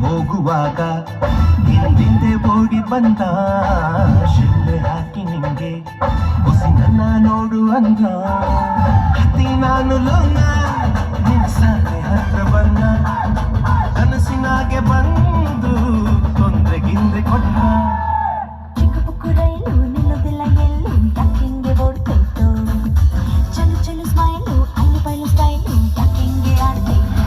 ಹೋಗುವಾಗ ಹಿಂದಿಂದೆ ಓಡಿ ಬಂದ ಶಿಲ್ಲೆ ಹಾಕಿ ನಿಂಗೆ ಹೊಸಿನನ್ನ ನೋಡು ಅಂದ ಹತ್ತಿ ನಾನು ಲೋನ ನಿಲ್ಸಾನೆ ಹತ್ರ ಬಂದ ಕನಸಿನಾಗೆ ಬಂದು ತೊಂದ್ರೆಗಿಂದ್ರೆ ಕೊಟ್ಟ ಚಿಕ್ಕ ಪುಕ್ಕು ರೈಲು ನಿಲ್ಲೋದಿಲ್ಲ ಎಲ್ಲೂ ಯಾಕಿಂಗೆ ಓಡ್ತೈತು ಚಲು ಚಲು ಸ್ಮೈಲು ಅಲ್ಲಿ ಬೈಲು ಸ್ಟೈಲು ಯಾಕಿಂಗೆ ಆಡ್ತೈತು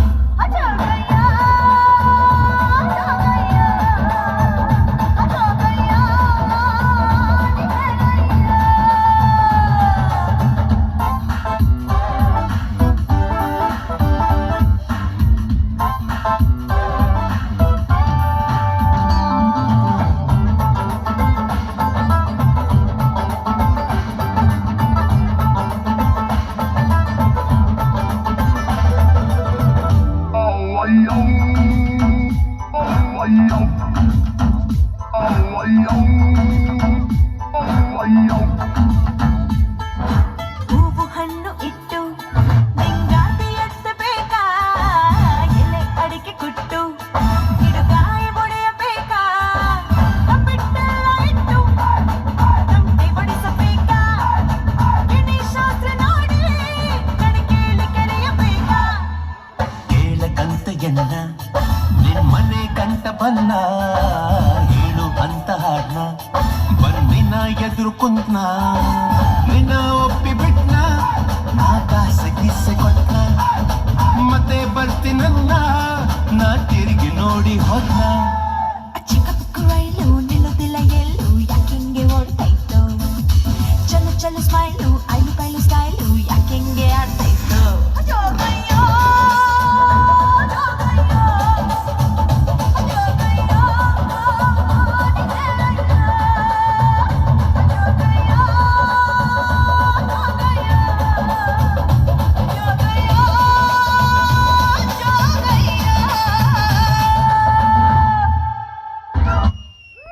ಹೂವು ಹಣ್ಣು ಇಟ್ಟು ನಿಂಗಾತಿ ಎತ್ತಬೇಕಾ ಎಲೆ ಅಡಿಕೆ ಕುಟ್ಟು ಗಿಡಗಾಯಿ ಹೊಡೆಯಬೇಕಾ ಕಪ್ಪಿಟ್ಟೆಲ್ಲ ಇಟ್ಟು ತಮಟೆ ಬಡಿಸಬೇಕಾ ಗಿಣಿ ಶಾಸ್ತ್ರ ನೋಡಿ ಕಣಿಕೇಳಿ ಕರೆಯಬೇಕಾ ಕೇಳಕಂತ ಎನ್ನ ನಿಮ್ಮನೆ ಕಂಟ ಬನ್ನ ಹೇಳು ಅಂತ ಹಾಡ್ನ ಬನ್ನಿನ ಎದುರು ಕುಂತ್ನ ನಿನ್ನ ಒಪ್ಪಿ ಬಿಟ್ನ ನಾ ಕಾಸೆ ಕಿಸೆ ಕೊಟ್ನ ಮತ್ತೆ ಬರ್ತೀನ